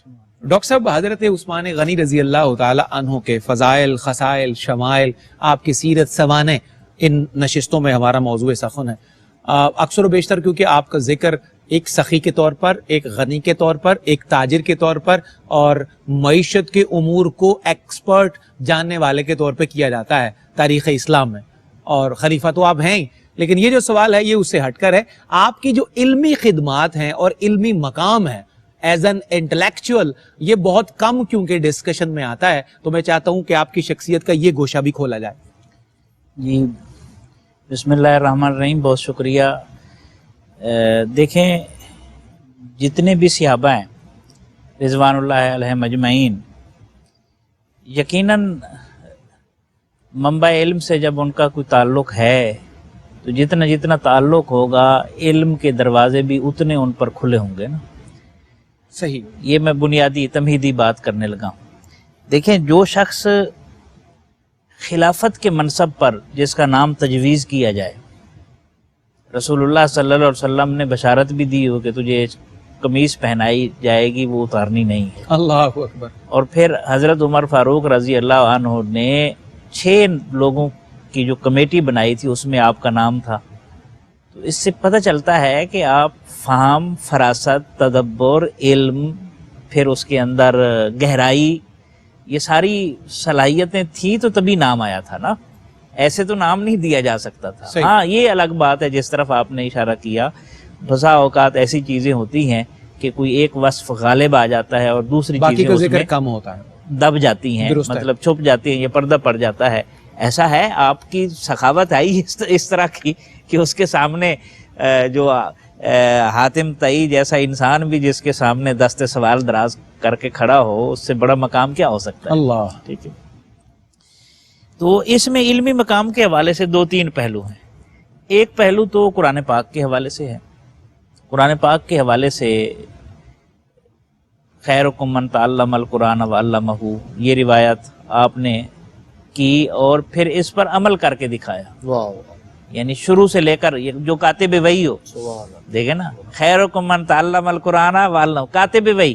Doctor صاحب حضرت عثمان غنی رضی اللہ تعالی عنہ کے فضائل، خصائل، شمائل، آپ کی سیرت، سوانح، ان نشستوں میں ہمارا موضوع سخن ہے۔ اکثر و بیشتر کیونکہ آپ کا ذکر ایک سخی کے طور پر، ایک غنی کے طور پر، ایک تاجر کے طور پر اور معیشت کے امور کو ایکسپرٹ جاننے والے کے طور پہ کیا جاتا ہے تاریخ اسلام میں، اور خلیفہ تو آپ ہیں ہی، لیکن یہ جو سوال ہے یہ اس سے ہٹ کر ہے، آپ کی جو علمی خدمات ہیں اور علمی مقام ہے ایز این انٹلیکچوئل، یہ بہت کم کیونکہ ڈسکشن میں آتا ہے، تو میں چاہتا ہوں کہ آپ کی شخصیت کا یہ گوشہ بھی کھولا جائے۔ جی بسم اللہ الرحمن الرحیم، بہت شکریہ۔ دیکھیں جتنے بھی صحابہ ہیں رضوان اللہ علیہم اجمعین، یقیناً منبع علم سے جب ان کا کوئی تعلق ہے تو جتنا جتنا تعلق ہوگا علم کے دروازے بھی اتنے ان پر کھلے ہوں گے نا۔ صحیح، یہ میں بنیادی تمہیدی بات کرنے لگا ہوں۔ دیکھیں جو شخص خلافت کے منصب پر جس کا نام تجویز کیا جائے، رسول اللہ صلی اللہ علیہ وسلم نے بشارت بھی دی ہو کہ تجھے قمیص پہنائی جائے گی، وہ اتارنی نہیں ہے، اللہ اکبر، اور پھر حضرت عمر فاروق رضی اللہ عنہ نے 6 لوگوں کی جو کمیٹی بنائی تھی اس میں آپ کا نام تھا، تو اس سے پتہ چلتا ہے کہ آپ فہم، فراست، تدبر، علم، پھر اس کے اندر گہرائی، یہ ساری صلاحیتیں تھیں تو تبھی نام آیا تھا نا، ایسے تو نام نہیں دیا جا سکتا تھا۔ صحیح۔ ہاں یہ الگ بات ہے جس طرف آپ نے اشارہ کیا، بسا اوقات ایسی چیزیں ہوتی ہیں کہ کوئی ایک وصف غالب آ جاتا ہے اور دوسری باقی چیزیں کا اس ذکر میں کم ہوتا ہے، دب جاتی ہیں، درست ہے۔ مطلب چھپ جاتی ہیں، یہ پردہ پڑ جاتا ہے۔ ایسا ہے، آپ کی سخاوت آئی اس طرح کی کہ اس کے سامنے جو حاتم طئی جیسا انسان بھی جس کے سامنے دست سوال دراز کر کے کھڑا ہو، اس سے بڑا مقام کیا ہو سکتا ہے؟ اللہ، ٹھیک ہے۔ تو اس میں علمی مقام کے حوالے سے 2-3 پہلو ہیں۔ ایک پہلو تو قرآن پاک کے حوالے سے ہے۔ قرآن پاک کے حوالے سے خیرکم من تعلم القرآن وعلمہ، یہ روایت آپ نے کی اور پھر اس پر عمل کر کے دکھایا، یعنی شروع سے لے کر جو کاتب وحی ہو، دیکھیں نا، خیرکم من تعلم القرآن وعلمہ، کاتب وحی،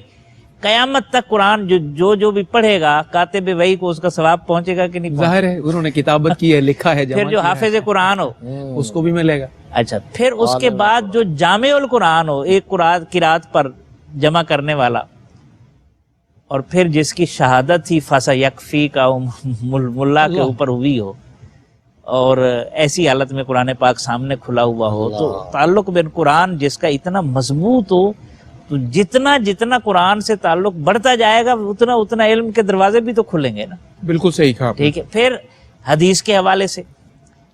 قیامت تک قرآن جو بھی پڑھے گا کاتب وحی کو اس کا ثواب پہنچے گا کہ نہیں پہنچے گا؟ ظاہر ہے انہوں نے کتابت کی ہے، لکھا ہے، جمع پھر جو کیا ہے، حافظ قرآن ہو اس کو بھی ملے گا۔ اچھا، پھر اس کے بعد جو جامع القرآن ہو، ایک قرآت پر جمع کرنے والا، اور پھر جس کی شہادت ہی فَسَيَكْفِيكَ کا ملا کے اوپر ہوئی ہو، اور ایسی حالت میں قرآن پاک سامنے کھلا ہوا ہو، تو تعلق بین قرآن جس کا اتنا مضبوط ہو، تو جتنا جتنا قرآن سے تعلق بڑھتا جائے گا اتنا اتنا علم کے دروازے بھی تو کھلیں گے نا۔ بالکل صحیح کہا آپ نے۔ ٹھیک ہے۔ پھر حدیث کے حوالے سے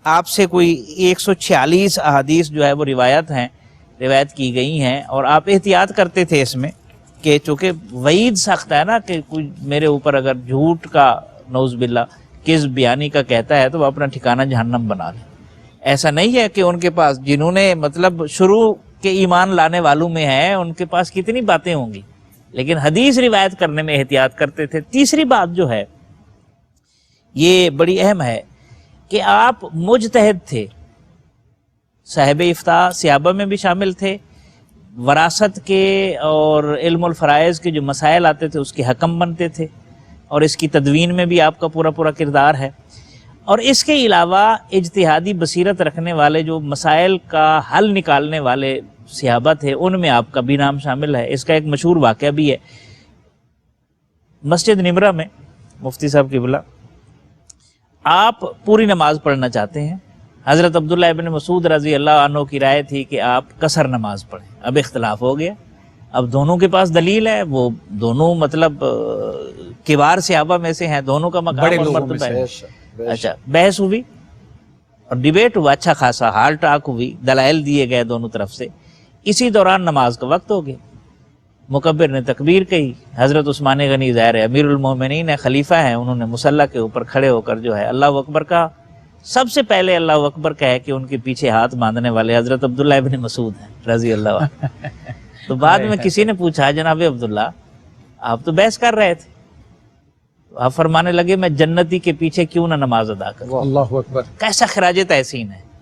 آپ سے کوئی 146 احادیث جو ہے وہ روایت کی گئی ہیں، اور آپ احتیاط کرتے تھے اس میں کہ چونکہ وعید سخت ہے نا کہ کوئی میرے اوپر اگر جھوٹ کا نعوذ باللہ کذب بیانی کا کہتا ہے تو وہ اپنا ٹھکانہ جہنم بنا لے۔ ایسا نہیں ہے کہ ان کے پاس جنہوں نے مطلب شروع کے ایمان لانے والوں میں ہیں ان کے پاس کتنی باتیں ہوں گی، لیکن حدیث روایت کرنے میں احتیاط کرتے تھے۔ تیسری بات جو ہے یہ بڑی اہم ہے کہ آپ مجتہد تھے، صاحب افتاء صحابہ میں بھی شامل تھے، وراثت کے اور علم الفرائض کے جو مسائل آتے تھے اس کے حکم بنتے تھے، اور اس کی تدوین میں بھی آپ کا پورا کردار ہے، اور اس کے علاوہ اجتہادی بصیرت رکھنے والے جو مسائل کا حل نکالنے والے صحابہ تھے ان میں آپ کا بھی نام شامل ہے۔ اس کا ایک مشہور واقعہ بھی ہے، مسجد نمرہ میں مفتی صاحب قبلہ آپ پوری نماز پڑھنا چاہتے ہیں، حضرت عبداللہ ابن مسعود رضی اللہ عنہ کی رائے تھی کہ آپ قصر نماز پڑھیں، اب اختلاف ہو گیا، اب دونوں کے پاس دلیل ہے، وہ دونوں مطلب کبار صحابہ میں سے ہیں، دونوں کا مقام اور مرتبہ ہے۔ اچھا، بحث ہوئی اور ڈیبیٹ ہوا، اچھا خاصا ہال ٹاک ہوئی، دلائل دیے گئے دونوں طرف سے۔ اسی دوران نماز کا وقت ہو گیا، مکبر نے تکبیر کہی، حضرت عثمان غنی ظاہر ہے امیر المومنین ہے، خلیفہ ہیں، انہوں نے مصلی کے اوپر کھڑے ہو کر جو ہے اللہ اکبر کہا۔ سب سے پہلے اللہ اکبر کہے کہ ان کے پیچھے ہاتھ باندھنے والے حضرت عبداللہ ابن مسعود ہیں رضی اللہ عنہ۔ تو بعد میں کسی نے پوچھا جناب عبداللہ آپ تو بحث کر رہے تھے، آپ فرمانے لگے میں جنتی کے پیچھے کیوں نہ نماز ادا کروں۔ اللہ اکبر، کیسا خراج تحسین ہے،